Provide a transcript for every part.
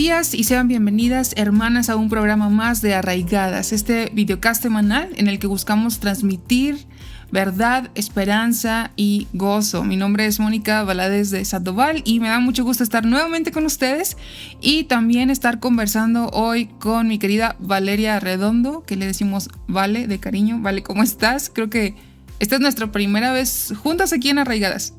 días y sean bienvenidas, hermanas, a un programa más de Arraigadas, este videocast semanal en el que buscamos transmitir verdad, esperanza y gozo. Mi nombre es Mónica Valadez de Sandoval y me da mucho gusto estar nuevamente con ustedes y también estar conversando hoy con mi querida Valeria Redondo, que le decimos Vale de cariño. Vale, ¿cómo estás? Creo que esta es nuestra primera vez juntas aquí en Arraigadas.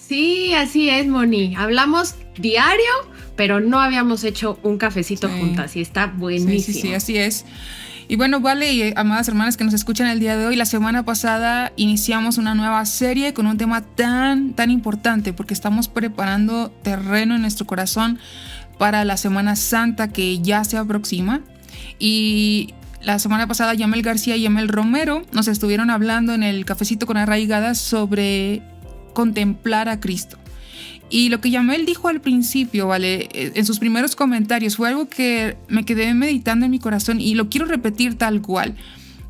Sí, así es, Moni. Hablamos diario, pero no habíamos hecho un cafecito juntas y está buenísimo. Sí, así es. Y bueno, Vale y amadas hermanas que nos escuchan el día de hoy, la semana pasada iniciamos una nueva serie con un tema tan importante porque estamos preparando terreno en nuestro corazón para la Semana Santa que ya se aproxima. Y la semana pasada Yamel García y Yamel Romero nos estuvieron hablando en el Cafecito con Arraigadas sobre contemplar a Cristo. Y lo que Yamel dijo al principio, ¿vale? En sus primeros comentarios, fue algo que me quedé meditando en mi corazón y lo quiero repetir tal cual.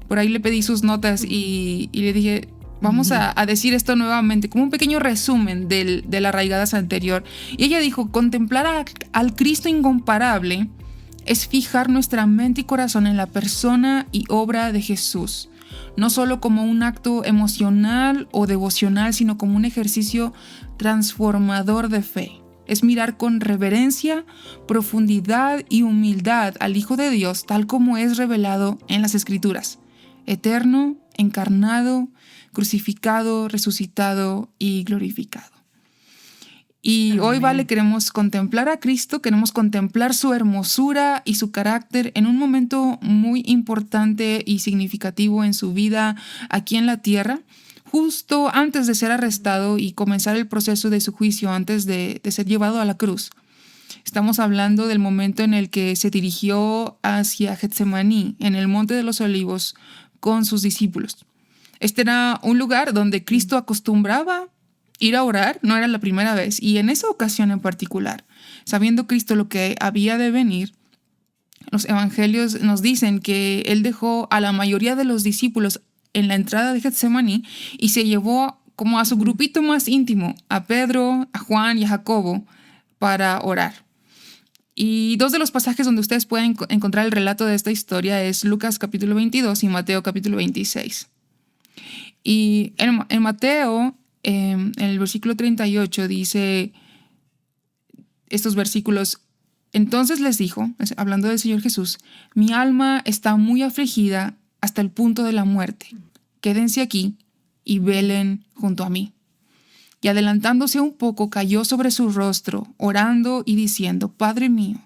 Por ahí le pedí sus notas y le dije, vamos a decir esto nuevamente, como un pequeño resumen de la Arraigadas anterior. Y ella dijo, contemplar al Cristo incomparable es fijar nuestra mente y corazón en la persona y obra de Jesús. No solo como un acto emocional o devocional, sino como un ejercicio transformador de fe. Es mirar con reverencia, profundidad y humildad al Hijo de Dios tal como es revelado en las Escrituras. Eterno, encarnado, crucificado, resucitado y glorificado. Y Amén. Hoy, Vale, queremos contemplar a Cristo, queremos contemplar su hermosura y su carácter en un momento muy importante y significativo en su vida aquí en la tierra, justo antes de ser arrestado y comenzar el proceso de su juicio, antes de ser llevado a la cruz. Estamos hablando del momento en el que se dirigió hacia Getsemaní, en el Monte de los Olivos, con sus discípulos. Este era un lugar donde Cristo acostumbraba ir a orar, no era la primera vez, y en esa ocasión en particular, sabiendo Cristo lo que había de venir, los evangelios nos dicen que Él dejó a la mayoría de los discípulos en la entrada de Getsemaní y se llevó como a su grupito más íntimo, a Pedro, a Juan y a Jacobo, para orar. Y dos de los pasajes donde ustedes pueden encontrar el relato de esta historia es Lucas capítulo 22 y Mateo capítulo 26. Y en Mateo, en el versículo 38 dice estos versículos: entonces les dijo, hablando del Señor Jesús, mi alma está muy afligida hasta el punto de la muerte. Quédense aquí y velen junto a mí. Y adelantándose un poco, cayó sobre su rostro, orando y diciendo, Padre mío,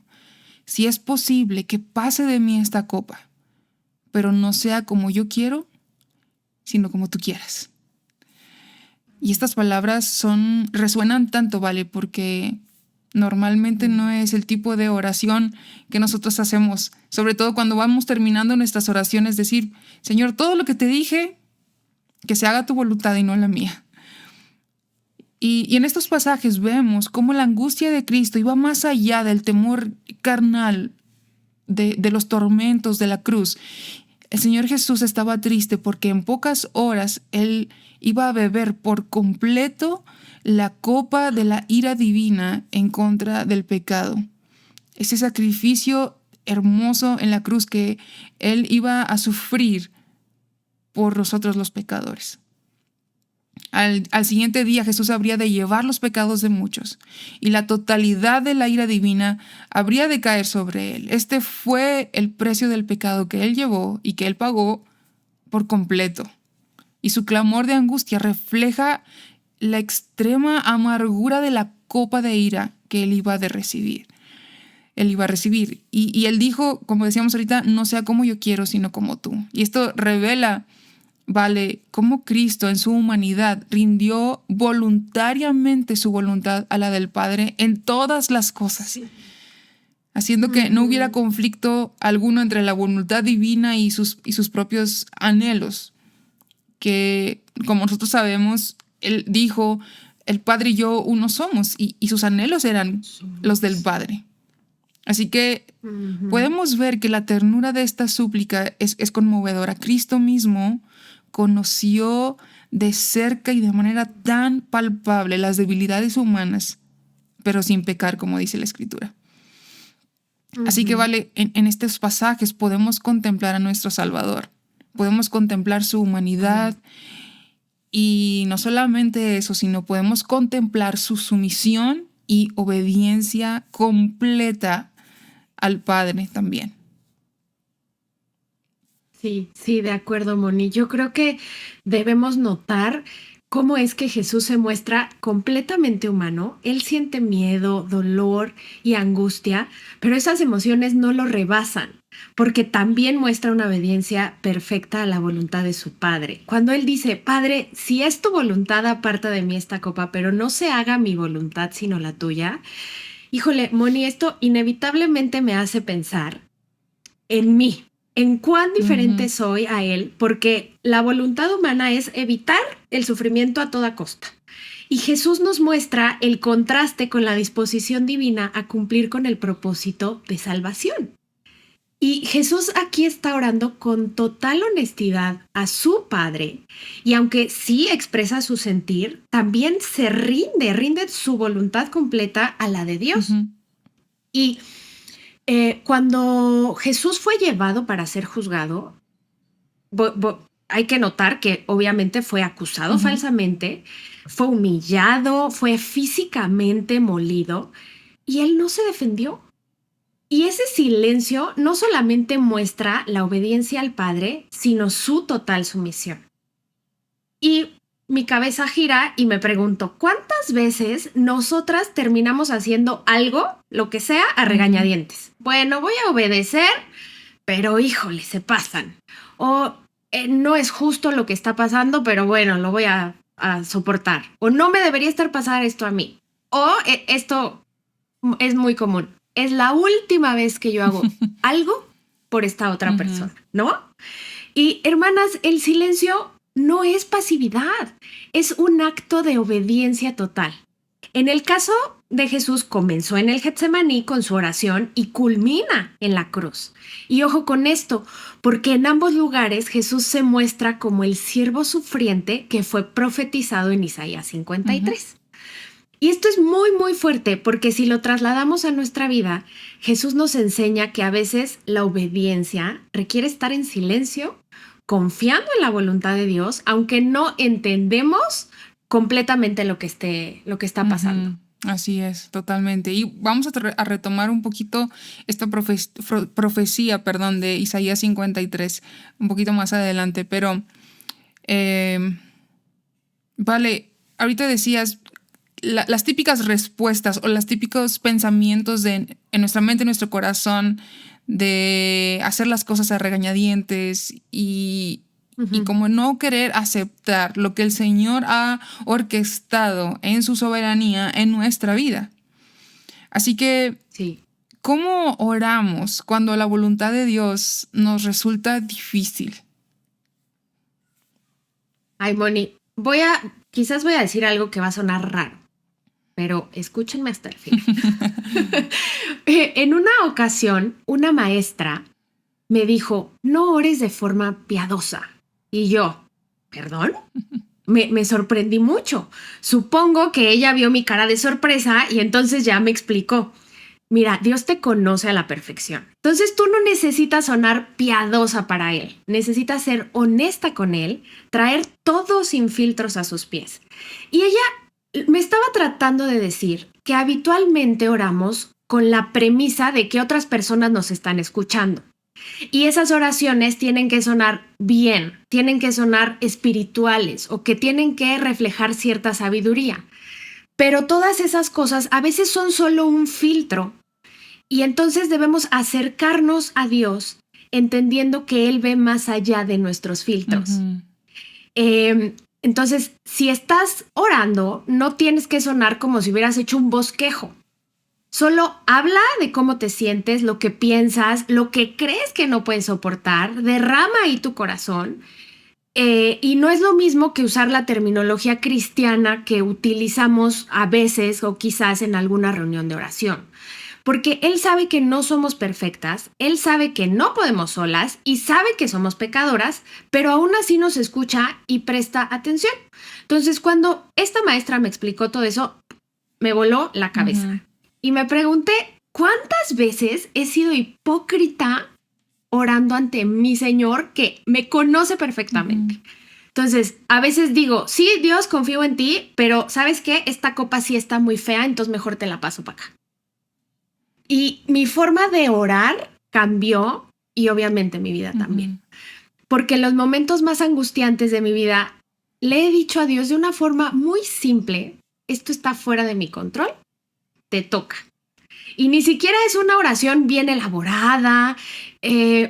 si es posible que pase de mí esta copa, pero no sea como yo quiero, sino como tú quieras. Y estas palabras resuenan tanto, ¿vale? Porque normalmente no es el tipo de oración que nosotros hacemos, sobre todo cuando vamos terminando nuestras oraciones, decir, Señor, todo lo que te dije, que se haga tu voluntad y no la mía. Y en estos pasajes vemos cómo la angustia de Cristo iba más allá del temor carnal, de los tormentos de la cruz. El Señor Jesús estaba triste porque en pocas horas Él iba a beber por completo la copa de la ira divina en contra del pecado. Ese sacrificio hermoso en la cruz que Él iba a sufrir por nosotros los pecadores. Al siguiente día Jesús habría de llevar los pecados de muchos y la totalidad de la ira divina habría de caer sobre Él. Este fue el precio del pecado que Él llevó y que Él pagó por completo. Y su clamor de angustia refleja la extrema amargura de la copa de ira que Él iba a recibir. Y Él dijo, como decíamos ahorita, no sea como yo quiero, sino como tú. Y esto revela, Vale, cómo Cristo en su humanidad rindió voluntariamente su voluntad a la del Padre en todas las cosas, haciendo que no hubiera conflicto alguno entre la voluntad divina y sus propios anhelos, que como nosotros sabemos, Él dijo, el Padre y yo uno somos, y sus anhelos eran los del Padre. Así que podemos ver que la ternura de esta súplica es conmovedora. Cristo mismo conoció de cerca y de manera tan palpable las debilidades humanas pero sin pecar, como dice la Escritura. Así que Ujú. en estos pasajes podemos contemplar a nuestro Salvador, podemos contemplar su humanidad Amén. y no solamente eso, sino podemos contemplar su sumisión y obediencia completa al Padre también. Sí, sí, de acuerdo, Moni. Yo creo que debemos notar cómo es que Jesús se muestra completamente humano. Él siente miedo, dolor y angustia, pero esas emociones no lo rebasan, porque también muestra una obediencia perfecta a la voluntad de su Padre. Cuando Él dice, Padre, si es tu voluntad, aparta de mí esta copa, pero no se haga mi voluntad sino la tuya. Híjole, Moni, esto inevitablemente me hace pensar en mí, en cuán diferente Ujú, soy a él, porque la voluntad humana es evitar el sufrimiento a toda costa. Y Jesús nos muestra el contraste con la disposición divina a cumplir con el propósito de salvación. Y Jesús aquí está orando con total honestidad a su Padre, y aunque sí expresa su sentir, también se rinde su voluntad completa a la de Dios. ujú, Y cuando Jesús fue llevado para ser juzgado, hay que notar que obviamente fue acusado ujú. falsamente, fue humillado, fue físicamente molido y él no se defendió. Y ese silencio no solamente muestra la obediencia al Padre, sino su total sumisión. Y mi cabeza gira y me pregunto, ¿cuántas veces nosotras terminamos haciendo algo, lo que sea, a Ujú, regañadientes? Bueno, voy a obedecer, pero híjole, se pasan. O no es justo lo que está pasando, pero bueno, lo voy a soportar. O no me debería estar pasando esto a mí. O esto es muy común. Es la última vez que yo hago algo por esta otra ujú, persona, ¿no? Y hermanas, el silencio no es pasividad, es un acto de obediencia total. En el caso de Jesús, comenzó en el Getsemaní con su oración y culmina en la cruz. Y ojo con esto, porque en ambos lugares Jesús se muestra como el siervo sufriente que fue profetizado en Isaías ujú. 53. Y esto es muy, muy fuerte, porque si lo trasladamos a nuestra vida, Jesús nos enseña que a veces la obediencia requiere estar en silencio, confiando en la voluntad de Dios, aunque no entendemos completamente lo que está pasando. Ujú, así es, totalmente. Y vamos a retomar un poquito esta profecía, perdón, de Isaías 53, un poquito más adelante, pero em, vale, ahorita decías las típicas respuestas o los típicos pensamientos en nuestra mente, en nuestro corazón, de hacer las cosas a regañadientes y Ujú. como no querer aceptar lo que el Señor ha orquestado en su soberanía en nuestra vida. Así que, Sí. ¿cómo oramos cuando la voluntad de Dios nos resulta difícil? Ay, Moni, quizás voy a decir algo que va a sonar raro, pero escúchenme hasta el final. En una ocasión, una maestra me dijo, no ores de forma piadosa. Y yo, ¿perdón? Me sorprendí mucho. Supongo que ella vio mi cara de sorpresa y entonces ya me explicó. Mira, Dios te conoce a la perfección. Entonces tú no necesitas sonar piadosa para Él. Necesitas ser honesta con Él, traer todo sin filtros a sus pies. Y ella me estaba tratando de decir que habitualmente oramos con la premisa de que otras personas nos están escuchando. Y esas oraciones tienen que sonar bien, tienen que sonar espirituales o que tienen que reflejar cierta sabiduría. Pero todas esas cosas a veces son solo un filtro y entonces debemos acercarnos a Dios entendiendo que Él ve más allá de nuestros filtros. Ujú, Entonces, si estás orando, no tienes que sonar como si hubieras hecho un bosquejo. Solo habla de cómo te sientes, lo que piensas, lo que crees que no puedes soportar, derrama ahí tu corazón. Y no es lo mismo que usar la terminología cristiana que utilizamos a veces o quizás en alguna reunión de oración. Porque Él sabe que no somos perfectas, Él sabe que no podemos solas y sabe que somos pecadoras, pero aún así nos escucha y presta atención. Entonces, cuando esta maestra me explicó todo eso, me voló la cabeza. Ujú. Y me pregunté, ¿cuántas veces he sido hipócrita orando ante mi Señor que me conoce perfectamente? Ujú. Entonces, a veces digo, sí, Dios, confío en ti, pero ¿sabes qué? Esta copa sí está muy fea, entonces mejor te la paso para acá. Y mi forma de orar cambió y obviamente mi vida también. Ujú. Porque en los momentos más angustiantes de mi vida le he dicho a Dios de una forma muy simple, esto está fuera de mi control, te toca. Y ni siquiera es una oración bien elaborada.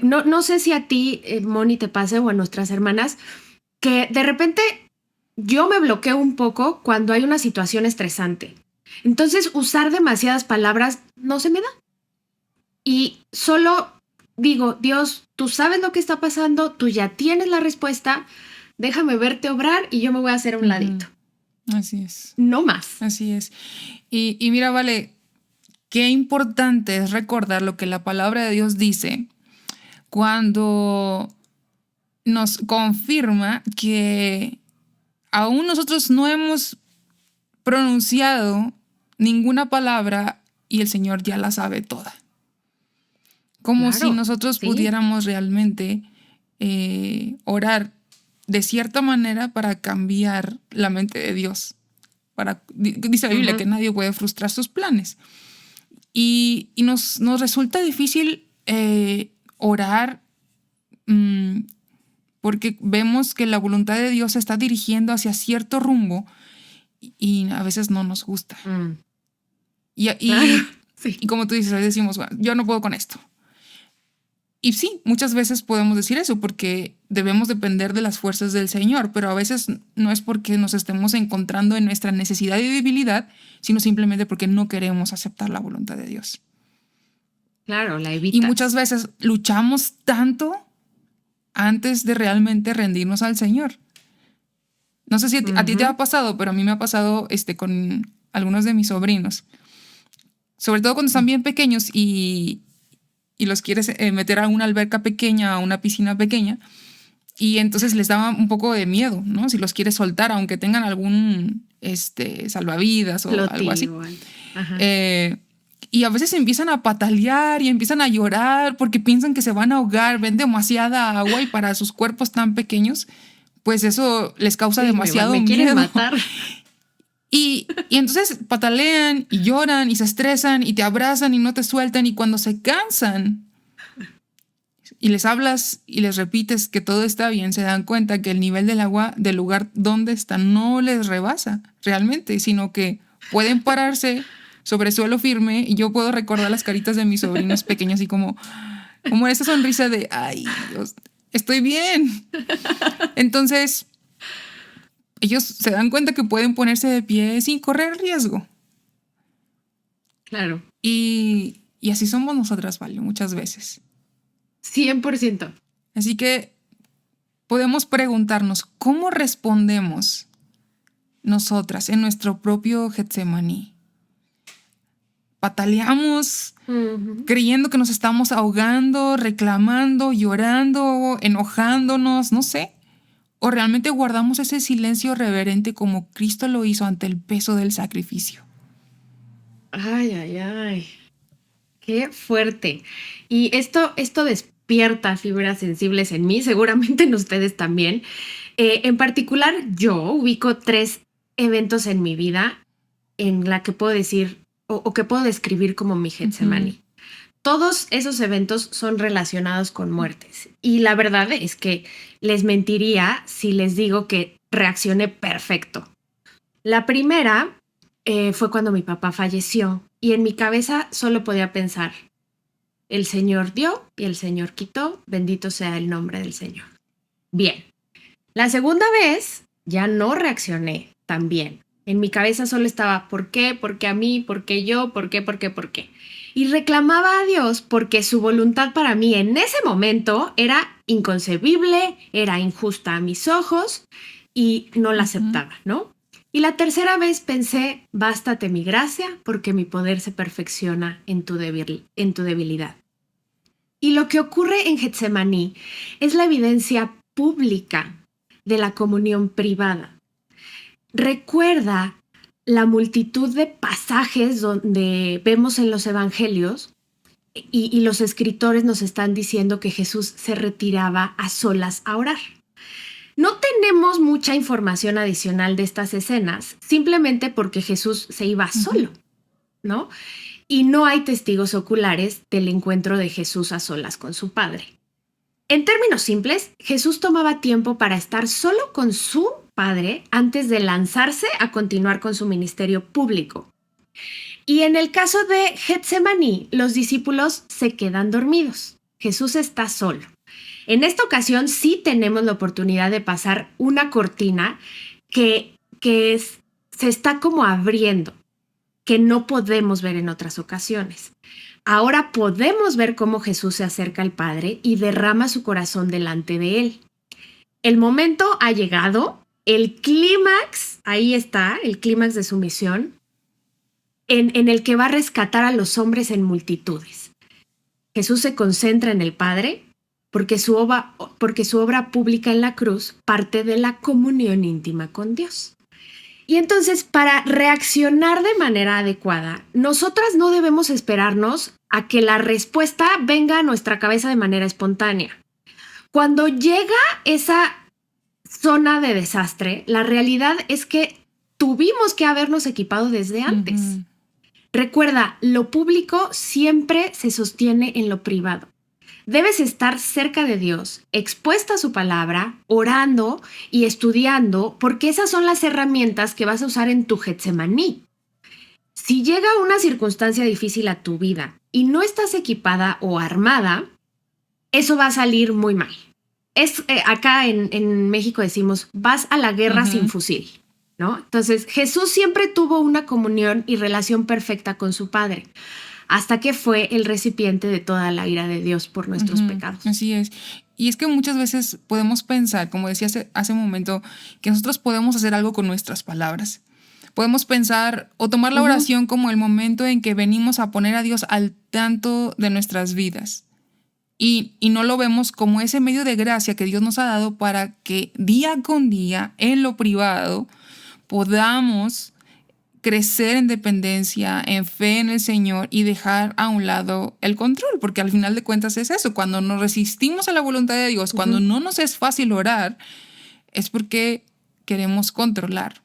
No sé si a ti, Moni, te pase o a nuestras hermanas, que de repente yo me bloqueo un poco cuando hay una situación estresante. Entonces usar demasiadas palabras no se me da. Y solo digo, Dios, tú sabes lo que está pasando, tú ya tienes la respuesta, déjame verte obrar y yo me voy a hacer a un Ujú. ladito. Así es, No más. así es. Y mira, Vale, qué importante es recordar lo que la palabra de Dios dice cuando nos confirma que aún nosotros no hemos pronunciado ninguna palabra y el Señor ya la sabe toda. Como si Claro, nosotros sí. pudiéramos realmente orar de cierta manera para cambiar la mente de Dios. Dice la Biblia que Ujú. nadie puede frustrar sus planes. Y nos resulta difícil orar porque vemos que la voluntad de Dios se está dirigiendo hacia cierto rumbo y a veces no nos gusta. Mm, Y, claro, y, sí. y como tú dices, decimos, bueno, yo no puedo con esto. Y sí, muchas veces podemos decir eso porque debemos depender de las fuerzas del Señor, pero a veces no es porque nos estemos encontrando en nuestra necesidad y debilidad, sino simplemente porque no queremos aceptar la voluntad de Dios. Claro, la Y muchas evitas. veces luchamos tanto antes de realmente rendirnos al Señor. No sé si a ti te Ujú. ha pasado, pero a mí me ha pasado con algunos de mis sobrinos. Sobre todo cuando están bien pequeños y los quieres meter a una alberca pequeña, a una piscina pequeña, y entonces les daba un poco de miedo, ¿no? Si los quieres soltar, aunque tengan algún salvavidas o algo Floti así. o algo. Ajá. Eh, y a veces empiezan a patalear y empiezan a llorar porque piensan que se van a ahogar, ven demasiada agua y para sus cuerpos tan pequeños, pues eso les causa Sí, demasiado me quieren miedo. matar. Y entonces patalean y lloran y se estresan y te abrazan y no te sueltan y cuando se cansan y les hablas y les repites que todo está bien, se dan cuenta que el nivel del agua del lugar donde están no les rebasa realmente, sino que pueden pararse sobre suelo firme y yo puedo recordar las caritas de mis sobrinos pequeños y como esa sonrisa de, ay, Dios, estoy bien. Entonces, ellos se dan cuenta que pueden ponerse de pie sin correr riesgo. Claro, Y así somos nosotras, ¿vale? Muchas veces. 100%. Así que podemos preguntarnos, ¿cómo respondemos nosotras en nuestro propio Getsemaní? ¿Pataleamos Ujú. creyendo que nos estamos ahogando, reclamando, llorando, enojándonos, no sé? ¿O realmente guardamos ese silencio reverente como Cristo lo hizo ante el peso del sacrificio? Ay, ay, ay. Qué fuerte. Y esto despierta fibras sensibles en mí, seguramente en ustedes también. En particular, yo ubico 3 eventos en mi vida en la que puedo decir o que puedo describir como mi Ujú. Getsemaní. Todos esos eventos son relacionados con muertes. Y la verdad es que les mentiría si les digo que reaccioné perfecto. La primera fue cuando mi papá falleció y en mi cabeza solo podía pensar, el Señor dio y el Señor quitó, bendito sea el nombre del Señor. Bien, la segunda vez ya no reaccioné tan bien. En mi cabeza solo estaba, ¿por qué? ¿Por qué a mí? ¿Por qué yo? ¿Por qué? ¿Por qué? ¿Por qué? Y reclamaba a Dios porque su voluntad para mí en ese momento era inconcebible, era injusta a mis ojos y no la Ujú. aceptaba, ¿no? Y la tercera vez pensé, bástate mi gracia porque mi poder se perfecciona en tu debilidad. Y lo que ocurre en Getsemaní es la evidencia pública de la comunión privada. Recuerda la multitud de pasajes donde vemos en los evangelios y los escritores nos están diciendo que Jesús se retiraba a solas a orar. No tenemos mucha información adicional de estas escenas, simplemente porque Jesús se iba solo, ¿no? Y no hay testigos oculares del encuentro de Jesús a solas con su Padre. En términos simples, Jesús tomaba tiempo para estar solo con su Padre antes de lanzarse a continuar con su ministerio público. Y en el caso de Getsemaní, los discípulos se quedan dormidos. Jesús está solo. En esta ocasión sí tenemos la oportunidad de pasar una cortina que se está como abriendo, que no podemos ver en otras ocasiones. Ahora podemos ver cómo Jesús se acerca al Padre y derrama su corazón delante de él. El momento ha llegado, el clímax, ahí está, el clímax de su misión, en el que va a rescatar a los hombres en multitudes. Jesús se concentra en el Padre porque su obra pública en la cruz parte de la comunión íntima con Dios. Y entonces, para reaccionar de manera adecuada, nosotras no debemos esperarnos a que la respuesta venga a nuestra cabeza de manera espontánea. Cuando llega esa zona de desastre, la realidad es que tuvimos que habernos equipado desde antes. Recuerda, lo público siempre se sostiene en lo privado. Debes estar cerca de Dios, expuesta a su palabra, orando y estudiando, porque esas son las herramientas que vas a usar en tu Getsemaní. Si llega una circunstancia difícil a tu vida y no estás equipada o armada, eso va a salir muy mal. Acá en México decimos, vas a la guerra sin fusil, ¿no? Entonces, Jesús siempre tuvo una comunión y relación perfecta con su Padre, hasta que fue el recipiente de toda la ira de Dios por nuestros pecados. Así es. Y es que muchas veces podemos pensar, como decía hace un momento, que nosotros podemos hacer algo con nuestras palabras. Podemos pensar o tomar la oración como el momento en que venimos a poner a Dios al tanto de nuestras vidas. Y no lo vemos como ese medio de gracia que Dios nos ha dado para que día con día, en lo privado, podamos crecer en dependencia, en fe en el Señor y dejar a un lado el control, porque al final de cuentas es eso, cuando nos resistimos a la voluntad de Dios, cuando no nos es fácil orar, es porque queremos controlar.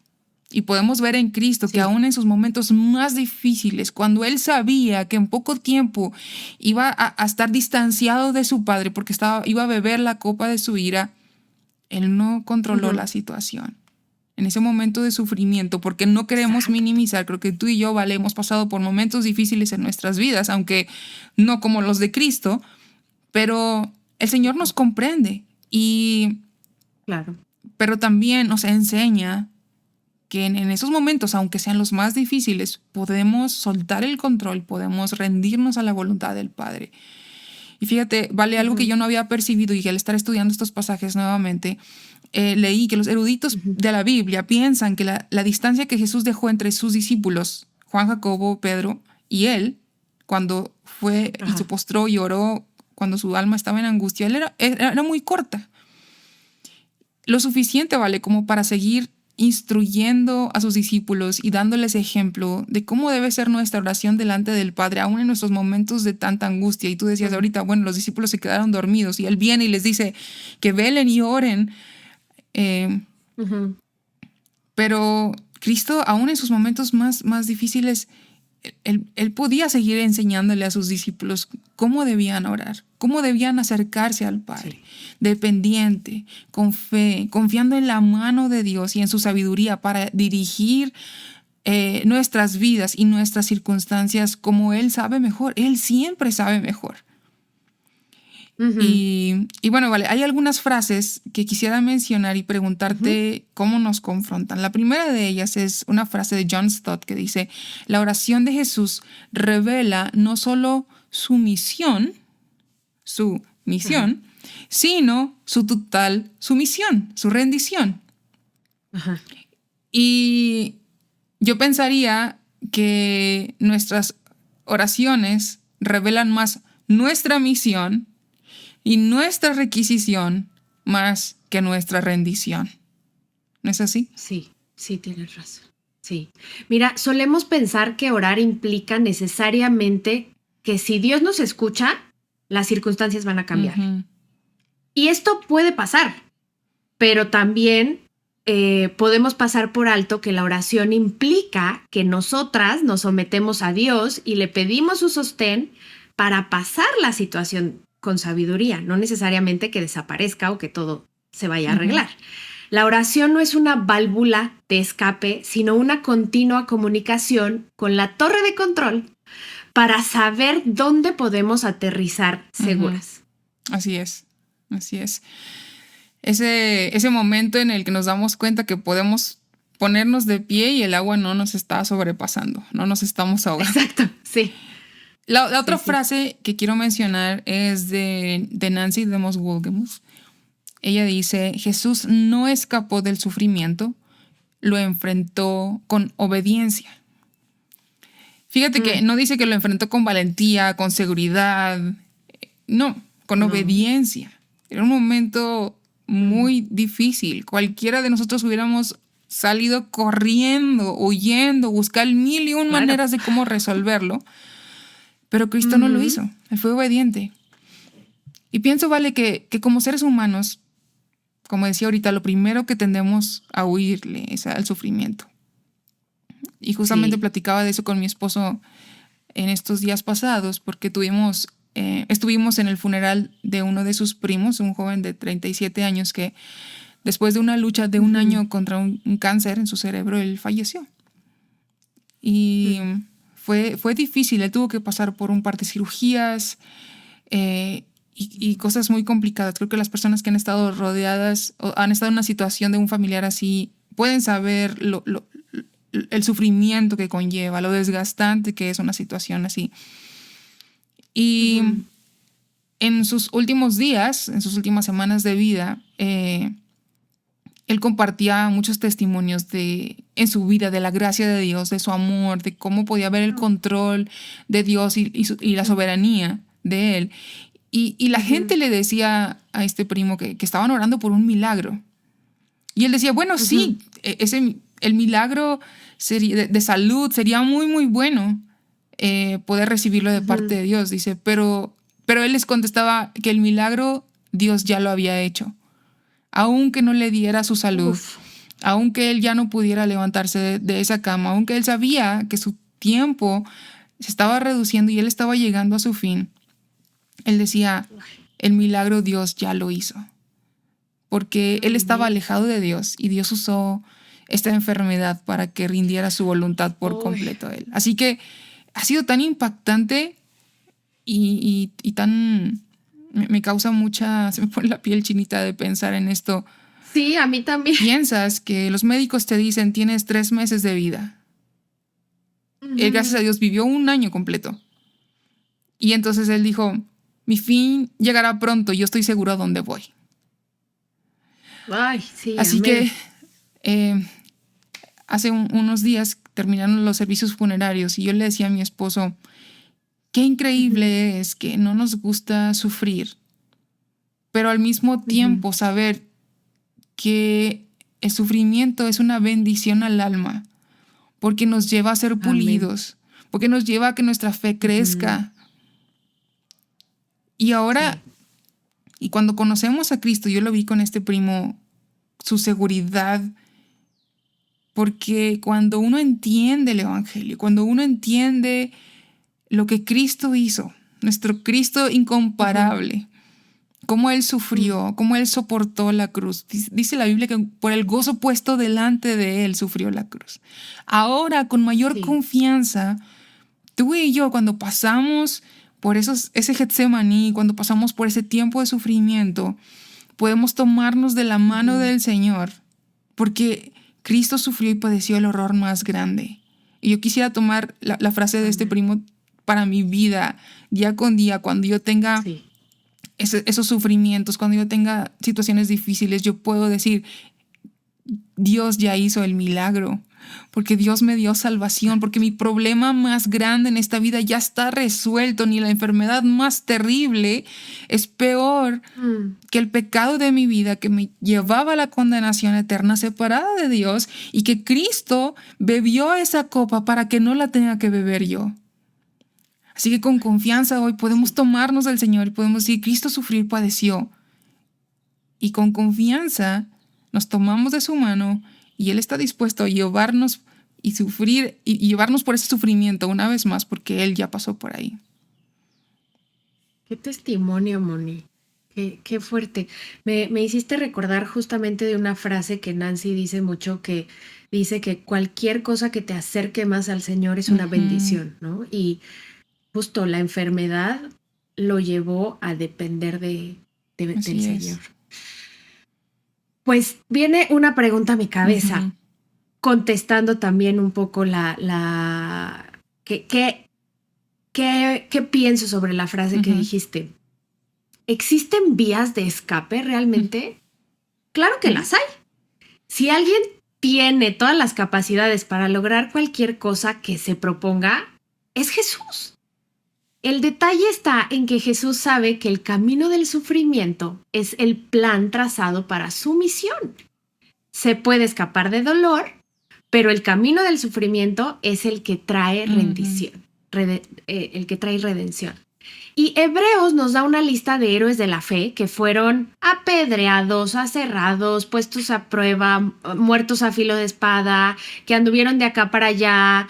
Y podemos ver en Cristo que aún en sus momentos más difíciles, cuando Él sabía que en poco tiempo iba a estar distanciado de su Padre porque iba a beber la copa de su ira, Él no controló la situación. En ese momento de sufrimiento, porque no queremos minimizar, creo que tú y yo, Vale, hemos pasado por momentos difíciles en nuestras vidas, aunque no como los de Cristo, pero el Señor nos comprende pero también nos enseña que en esos momentos, aunque sean los más difíciles, podemos soltar el control, podemos rendirnos a la voluntad del Padre. Y fíjate, Vale, algo que yo no había percibido y que al estar estudiando estos pasajes nuevamente, leí que los eruditos de la Biblia piensan que la distancia que Jesús dejó entre sus discípulos, Juan, Jacobo, Pedro y él, cuando fue y se postró y oró, cuando su alma estaba en angustia, era muy corta. Lo suficiente, Vale, como para seguir instruyendo a sus discípulos y dándoles ejemplo de cómo debe ser nuestra oración delante del Padre, aún en nuestros momentos de tanta angustia. Y tú decías ahorita, bueno, los discípulos se quedaron dormidos y Él viene y les dice que velen y oren. Pero Cristo, aún en sus momentos más difíciles, él podía seguir enseñándole a sus discípulos cómo debían orar, cómo debían acercarse al Padre, dependiente, con fe, confiando en la mano de Dios y en su sabiduría para dirigir nuestras vidas y nuestras circunstancias como Él sabe mejor. Él siempre sabe mejor. Y bueno, Vale, hay algunas frases que quisiera mencionar y preguntarte cómo nos confrontan. La primera de ellas es una frase de John Stott que dice: la oración de Jesús revela no solo su misión, sino su total sumisión, su rendición. Y yo pensaría que nuestras oraciones revelan más nuestra misión y nuestra requisición más que nuestra rendición. ¿No es así? Sí, tienes razón. Sí. Mira, solemos pensar que orar implica necesariamente que si Dios nos escucha, las circunstancias van a cambiar. Ujú, Y esto puede pasar, pero también podemos pasar por alto que la oración implica que nosotras nos sometemos a Dios y le pedimos su sostén para pasar la situación con sabiduría, no necesariamente que desaparezca o que todo se vaya a ujú. arreglar. La oración no es una válvula de escape, sino una continua comunicación con la torre de control para saber dónde podemos aterrizar Ujú. seguras. Así es, así es. Ese momento en el que nos damos cuenta que podemos ponernos de pie y el agua no nos está sobrepasando, no nos estamos ahogando. Exacto, sí, La sí, otra sí. frase que quiero mencionar es de Nancy DeMoss Wolgemuth. Ella dice, Jesús no escapó del sufrimiento, lo enfrentó con obediencia. Fíjate que Mm, no dice que lo enfrentó con valentía, con seguridad, no, con no. obediencia. Era un momento Mm, muy difícil. Cualquiera de nosotros hubiéramos salido corriendo, huyendo, buscar mil y un claro. maneras de cómo resolverlo, pero Cristo no lo Ujú, hizo. Él fue obediente. Y pienso, vale, que como seres humanos, como decía ahorita, lo primero que tendemos a huirle es al sufrimiento. Y justamente sí. platicaba de eso con mi esposo en estos días pasados, porque estuvimos en el funeral de uno de sus primos, un joven de 37 años que después de una lucha de un Ujú, año contra un cáncer en su cerebro, él falleció. Y mm, fue difícil, él tuvo que pasar por un par de cirugías y cosas muy complicadas. Creo que las personas que han estado rodeadas o han estado en una situación de un familiar así pueden saber el sufrimiento que conlleva, lo desgastante que es una situación así. Y ujú. en sus últimos días, en sus últimas semanas de vida, él compartía muchos testimonios en su vida de la gracia de Dios, de su amor, de cómo podía ver el No, control de Dios y la sí. soberanía de él. Y la Ujú, gente le decía a este primo que estaban orando por un milagro. Y él decía, bueno, ujú, sí, el milagro de salud sería muy, muy bueno poder recibirlo de parte ujú. de Dios, dice, pero él les contestaba que el milagro Dios ya lo había hecho, aunque no le diera su salud, Uf. aunque él ya no pudiera levantarse de esa cama, aunque él sabía que su tiempo se estaba reduciendo y él estaba llegando a su fin, él decía, el milagro Dios ya lo hizo, porque él estaba Amén. alejado de Dios y Dios usó esta enfermedad para que rindiera su voluntad por Uy. completo a él. Así que ha sido tan impactante y tan... Me causa mucha... Se me pone la piel chinita de pensar en esto. Sí, a mí también. Piensas que los médicos te dicen tienes 3 meses de vida. Él, gracias Ujú. a Dios, vivió un año completo. Y entonces él dijo, mi fin llegará pronto, yo estoy seguro a dónde voy. Ay, sí, Así que amén. eh, hace unos días terminaron los servicios funerarios y yo le decía a mi esposo, qué Ujú, increíble es que no nos gusta sufrir, pero al mismo ujú. tiempo saber que el sufrimiento es una bendición al alma, porque nos lleva a ser Amén. pulidos, porque nos lleva a que nuestra fe Ujú, crezca. Y ahora, sí. y cuando conocemos a Cristo, yo lo vi con este primo, su seguridad, porque cuando uno entiende el Evangelio, cuando uno entiende lo que Cristo hizo, nuestro Cristo Ujú, incomparable, cómo Él mm, sufrió, cómo Él soportó la cruz. Dice la Biblia que por el gozo puesto delante de Él sufrió la cruz. Ahora, con mayor sí. confianza, tú y yo, cuando pasamos por ese Getsemaní, cuando pasamos por ese tiempo de sufrimiento, podemos tomarnos de la mano Ujú, del Señor, porque Cristo sufrió y padeció el horror más grande. Y yo quisiera tomar la frase de este amén. primo para mi vida, día con día, cuando yo tenga Sí. esos sufrimientos, cuando yo tenga situaciones difíciles, yo puedo decir, Dios ya hizo el milagro. porque Dios me dio salvación, porque mi problema más grande en esta vida ya está resuelto, ni la enfermedad más terrible es peor que el pecado de mi vida que me llevaba a la condenación eterna separada de Dios, y que Cristo bebió esa copa para que no la tenga que beber yo. Así que con confianza hoy podemos tomarnos del Señor y podemos decir: Cristo sufrió y padeció. Y con confianza nos tomamos de su mano y Él está dispuesto a llevarnos y sufrir y llevarnos por ese sufrimiento una vez más, porque Él ya pasó por ahí. Qué testimonio, Moni. Qué fuerte. Me hiciste recordar justamente de una frase que Nancy dice mucho, que dice que cualquier cosa que te acerque más al Señor es una bendición, ¿no? Y justo la enfermedad lo llevó a depender del Señor. Pues viene una pregunta a mi cabeza, contestando también un poco ¿qué pienso sobre la frase que dijiste? ¿Existen vías de escape realmente? Claro que las hay. Si alguien tiene todas las capacidades para lograr cualquier cosa que se proponga, es Jesús. El detalle está en que Jesús sabe que el camino del sufrimiento es el plan trazado para su misión. Se puede escapar de dolor, pero el camino del sufrimiento es el que trae rendición, el que trae redención. Y Hebreos nos da una lista de héroes de la fe que fueron apedreados, aserrados, puestos a prueba, muertos a filo de espada, que anduvieron de acá para allá,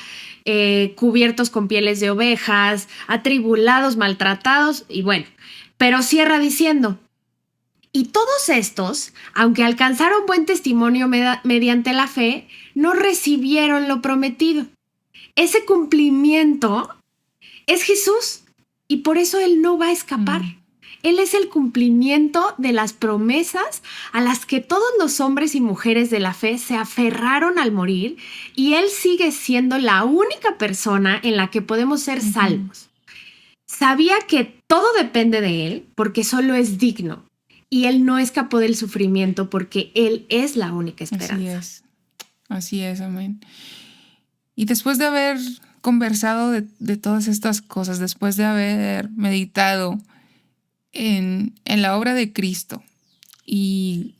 cubiertos con pieles de ovejas, atribulados, maltratados, y bueno, pero cierra diciendo: y todos estos, aunque alcanzaron buen testimonio mediante la fe, no recibieron lo prometido. Ese cumplimiento es Jesús, y por eso Él no va a escapar. Él es el cumplimiento de las promesas a las que todos los hombres y mujeres de la fe se aferraron al morir, y Él sigue siendo la única persona en la que podemos ser salvos. Sabía que todo depende de Él porque solo es digno, y Él no escapó del sufrimiento porque Él es la única esperanza. Así es, amén. Y después de haber conversado de todas estas cosas, después de haber meditado en la obra de Cristo y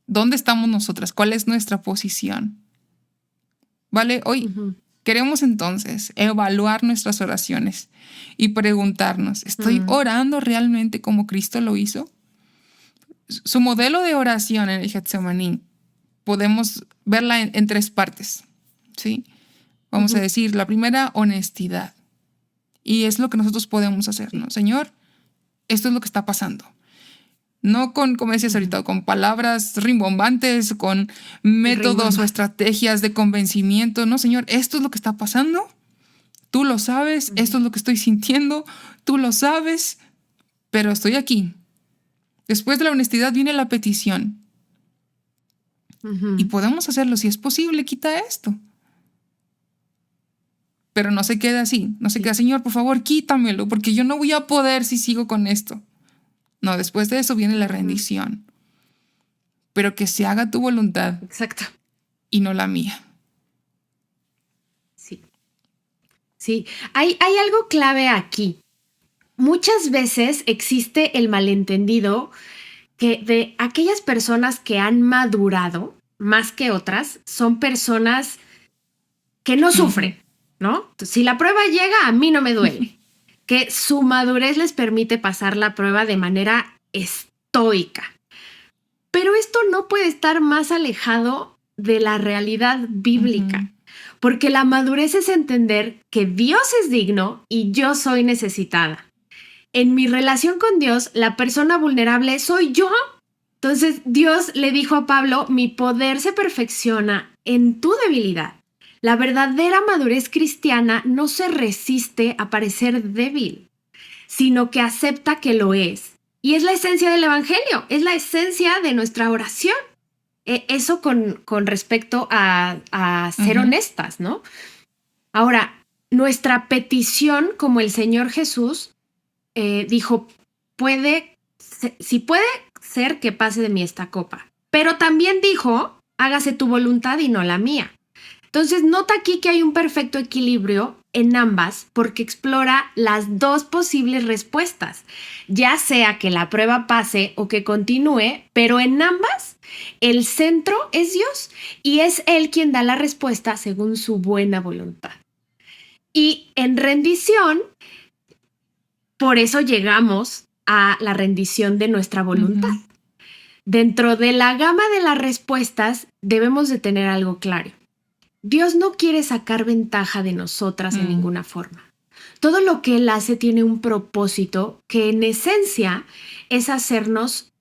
dónde estamos nosotras, cuál es nuestra posición, ¿vale? Hoy queremos entonces evaluar nuestras oraciones y preguntarnos: ¿estoy orando realmente como Cristo lo hizo? Su modelo de oración en el Getsemaní podemos verla en tres partes, ¿sí? Vamos a decir, la primera, honestidad. Y es lo que nosotros podemos hacer, ¿no? Señor, esto es lo que está pasando. No con, como decías ahorita, con palabras rimbombantes, con métodos o estrategias de convencimiento. No, Señor, esto es lo que está pasando. Tú lo sabes, esto es lo que estoy sintiendo. Tú lo sabes, pero estoy aquí. Después de la honestidad viene la petición. Y podemos hacerlo. Si es posible, quita esto. Pero no se queda así. No se queda: Señor, por favor, quítamelo, porque yo no voy a poder si sigo con esto. No, después de eso viene la rendición. Pero que se haga tu voluntad. Exacto. Y no la mía. Sí. Hay algo clave aquí. Muchas veces existe el malentendido que de aquellas personas que han madurado más que otras son personas que no sufren, ¿no? Si la prueba llega, a mí no me duele. Que su madurez les permite pasar la prueba de manera estoica. Pero esto no puede estar más alejado de la realidad bíblica, porque la madurez es entender que Dios es digno y yo soy necesitada. En mi relación con Dios, la persona vulnerable soy yo. Entonces Dios le dijo a Pablo: mi poder se perfecciona en tu debilidad. La verdadera madurez cristiana no se resiste a parecer débil, sino que acepta que lo es. Y es la esencia del evangelio, es la esencia de nuestra oración. Eso con respecto a ser honestas, ¿no? Ahora, nuestra petición, como el Señor Jesús dijo: si puede ser que pase de mí esta copa. Pero también dijo: hágase tu voluntad y no la mía. Entonces, nota aquí que hay un perfecto equilibrio en ambas porque explora las dos posibles respuestas, ya sea que la prueba pase o que continúe, pero en ambas el centro es Dios y es Él quien da la respuesta según su buena voluntad. Y en rendición, por eso llegamos a la rendición de nuestra voluntad. Ujú. Dentro de la gama de las respuestas debemos de tener algo claro. Dios no quiere sacar ventaja de nosotras en ninguna forma. Todo lo que Él hace tiene un propósito que en esencia es hacernos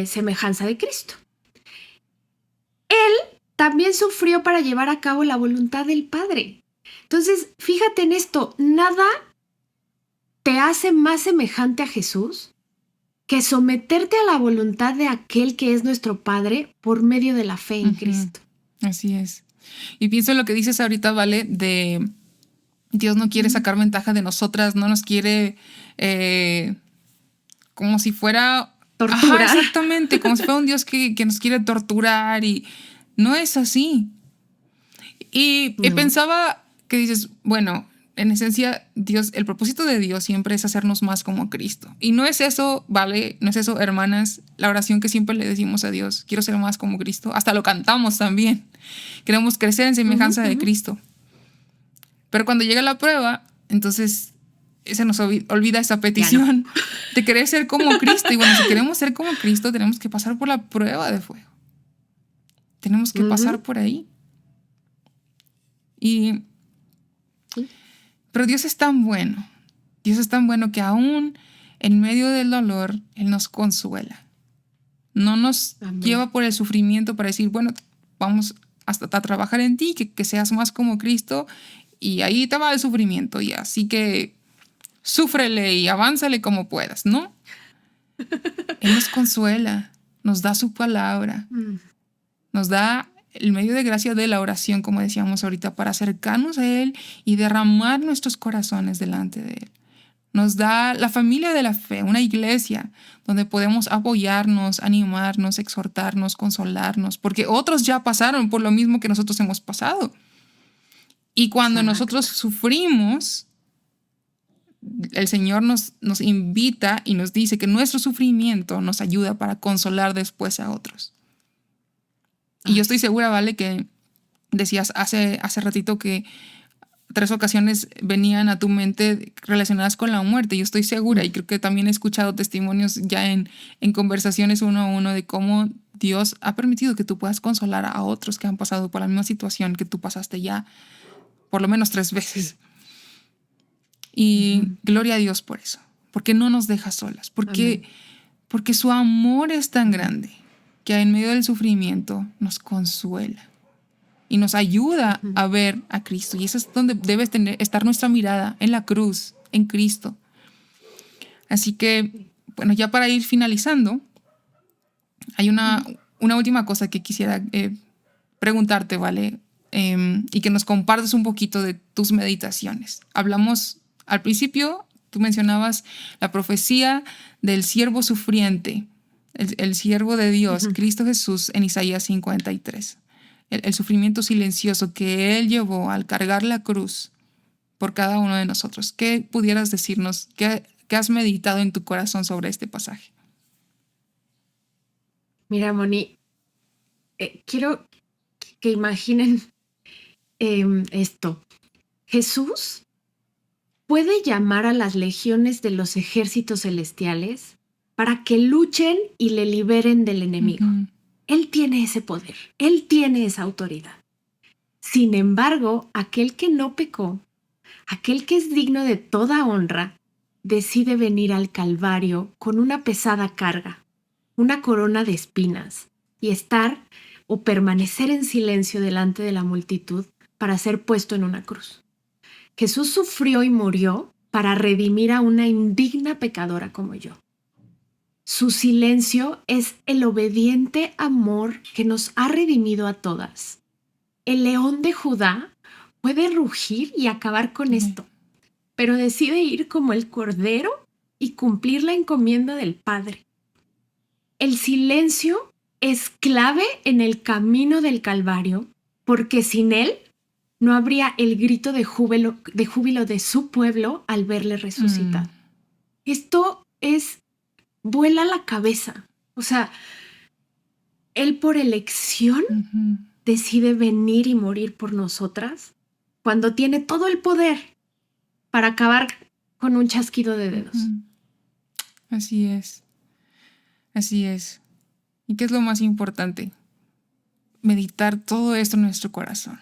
semejanza de Cristo. Él también sufrió para llevar a cabo la voluntad del Padre. Entonces, fíjate en esto, nada te hace más semejante a Jesús que someterte a la voluntad de aquel que es nuestro Padre por medio de la fe en Cristo. Así es. Y pienso en lo que dices ahorita, Vale, de Dios no quiere sacar ventaja de nosotras, no nos quiere como si fuera... Torturar. Ajá, exactamente, como si fuera un Dios que nos quiere torturar y no es así. Y pensaba que dices, bueno, en esencia, Dios, el propósito de Dios siempre es hacernos más como Cristo. Y no es eso, ¿vale? No es eso, hermanas, la oración que siempre le decimos a Dios, quiero ser más como Cristo. Hasta lo cantamos también. Queremos crecer en semejanza de Cristo. Pero cuando llega la prueba, entonces se nos olvida esa petición de querer ser como Cristo. Y bueno, si queremos ser como Cristo, tenemos que pasar por la prueba de fuego. Tenemos que pasar por ahí. Pero Dios es tan bueno. Dios es tan bueno que aún en medio del dolor, Él nos consuela. No nos lleva por el sufrimiento para decir, bueno, vamos hasta a trabajar en ti, que seas más como Cristo, y ahí te va el sufrimiento, y así que súfrele y avánzale como puedas, ¿no? Él nos consuela, nos da su palabra, nos da el medio de gracia de la oración, como decíamos ahorita, para acercarnos a Él y derramar nuestros corazones delante de Él. Nos da la familia de la fe, una iglesia donde podemos apoyarnos, animarnos, exhortarnos, consolarnos, porque otros ya pasaron por lo mismo que nosotros hemos pasado. Y cuando nosotros sufrimos, el Señor nos invita y nos dice que nuestro sufrimiento nos ayuda para consolar después a otros. Y yo estoy segura, Vale, que decías hace ratito que 3 ocasiones venían a tu mente relacionadas con la muerte. Yo estoy segura y creo que también he escuchado testimonios ya en conversaciones uno a uno de cómo Dios ha permitido que tú puedas consolar a otros que han pasado por la misma situación que tú pasaste ya por lo menos 3 veces. Y gloria a Dios por eso, porque no nos deja solas, porque su amor es tan grande que en medio del sufrimiento nos consuela y nos ayuda a ver a Cristo. Y eso es donde debe estar nuestra mirada, en la cruz, en Cristo. Así que, bueno, ya para ir finalizando, hay una última cosa que quisiera preguntarte, ¿vale? Y que nos compartas un poquito de tus meditaciones. Hablamos al principio, tú mencionabas la profecía del siervo sufriente, el siervo de Dios, Cristo Jesús, en Isaías 53. El sufrimiento silencioso que Él llevó al cargar la cruz por cada uno de nosotros. ¿Qué pudieras decirnos? ¿Qué has meditado en tu corazón sobre este pasaje? Mira, Moni, quiero que imaginen esto. Jesús puede llamar a las legiones de los ejércitos celestiales para que luchen y le liberen del enemigo. Él tiene ese poder, Él tiene esa autoridad. Sin embargo, aquel que no pecó, aquel que es digno de toda honra, decide venir al Calvario con una pesada carga, una corona de espinas, y estar o permanecer en silencio delante de la multitud para ser puesto en una cruz. Jesús sufrió y murió para redimir a una indigna pecadora como yo. Su silencio es el obediente amor que nos ha redimido a todas. El león de Judá puede rugir y acabar con esto, pero decide ir como el cordero y cumplir la encomienda del Padre. El silencio es clave en el camino del Calvario, porque sin él no habría el grito de júbilo de su pueblo al verle resucitar. Esto vuela la cabeza. O sea, Él por elección decide venir y morir por nosotras cuando tiene todo el poder para acabar con un chasquido de dedos. Así es. Así es. ¿Y qué es lo más importante? Meditar todo esto en nuestro corazón.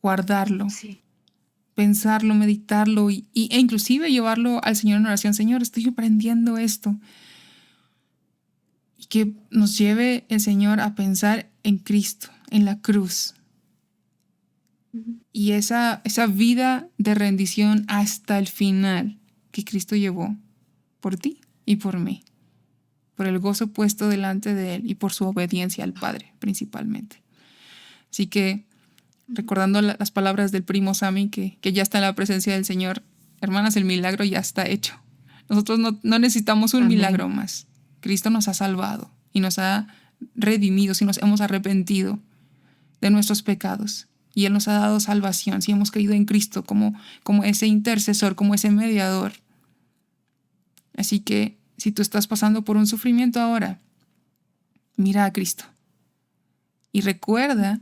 Guardarlo. Sí. Pensarlo, meditarlo e inclusive llevarlo al Señor en oración. Señor, estoy aprendiendo esto. Y que nos lleve el Señor a pensar en Cristo, en la cruz. Y esa vida de rendición hasta el final que Cristo llevó por ti y por mí. Por el gozo puesto delante de Él y por su obediencia al Padre, principalmente. Así que, recordando las palabras del primo Sammy, que ya está en la presencia del Señor, hermanas, el milagro ya está hecho. Nosotros no necesitamos un milagro más. Cristo nos ha salvado y nos ha redimido si nos hemos arrepentido de nuestros pecados. Y Él nos ha dado salvación si hemos creído en Cristo como ese intercesor, como ese mediador. Así que, si tú estás pasando por un sufrimiento ahora, mira a Cristo y recuerda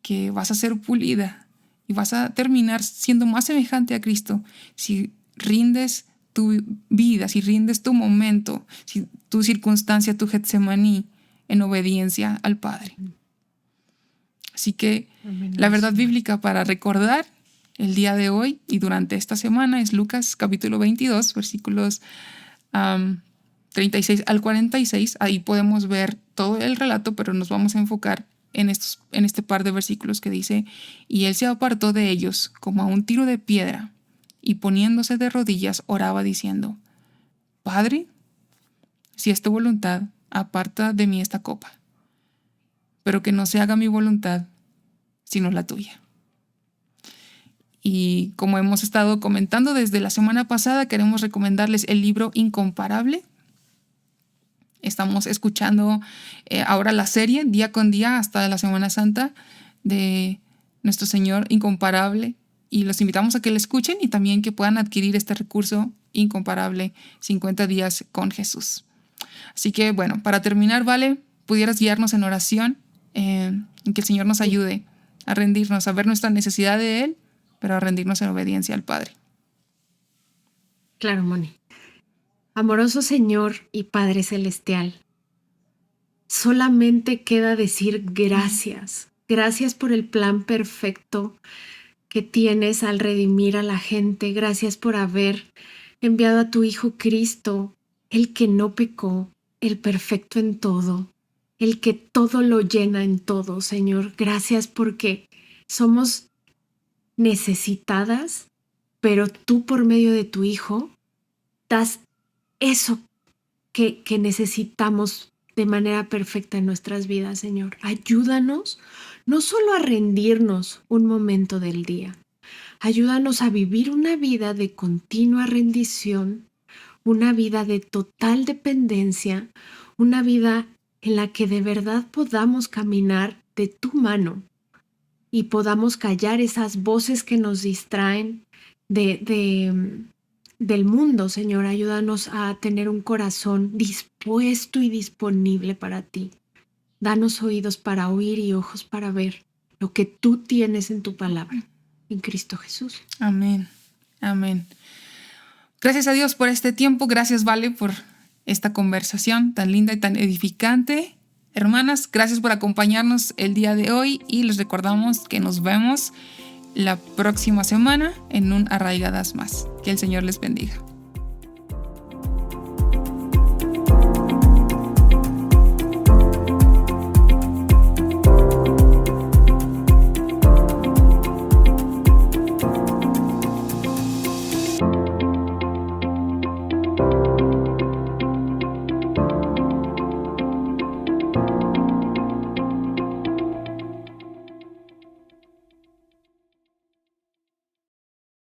que vas a ser pulida y vas a terminar siendo más semejante a Cristo si rindes tu vida, si rindes tu momento, si tu circunstancia, tu Getsemaní, en obediencia al Padre. Así que la verdad bíblica para recordar el día de hoy y durante esta semana es Lucas capítulo 22, versículos 36 al 46. Ahí podemos ver todo el relato, pero nos vamos a enfocar en este par de versículos que dice: y Él se apartó de ellos como a un tiro de piedra, y poniéndose de rodillas oraba diciendo: Padre, si es tu voluntad, aparta de mí esta copa, pero que no se haga mi voluntad, sino la tuya. Y como hemos estado comentando desde la semana pasada, queremos recomendarles el libro Incomparable. Estamos escuchando ahora la serie día con día hasta la Semana Santa de nuestro Señor Incomparable. Y los invitamos a que la escuchen y también que puedan adquirir este recurso Incomparable, 50 días con Jesús. Así que bueno, para terminar, Vale, pudieras guiarnos en oración, en que el Señor nos ayude a rendirnos, a ver nuestra necesidad de Él, pero a rendirnos en obediencia al Padre. Claro, Moni. Amoroso Señor y Padre Celestial, solamente queda decir gracias. Gracias por el plan perfecto que tienes al redimir a la gente. Gracias por haber enviado a tu Hijo Cristo, el que no pecó, el perfecto en todo, el que todo lo llena en todo, Señor. Gracias porque somos necesitadas, pero tú por medio de tu Hijo das eso que necesitamos de manera perfecta en nuestras vidas, Señor. Ayúdanos no solo a rendirnos un momento del día, ayúdanos a vivir una vida de continua rendición, una vida de total dependencia, una vida en la que de verdad podamos caminar de tu mano y podamos callar esas voces que nos distraen del mundo, Señor. Ayúdanos a tener un corazón dispuesto y disponible para ti. Danos oídos para oír y ojos para ver lo que tú tienes en tu palabra, en Cristo Jesús. Amén, amén. Gracias a Dios por este tiempo. Gracias, Vale, por esta conversación tan linda y tan edificante. Hermanas, gracias por acompañarnos el día de hoy y les recordamos que nos vemos la próxima semana en un Arraigadas más. Que el Señor les bendiga.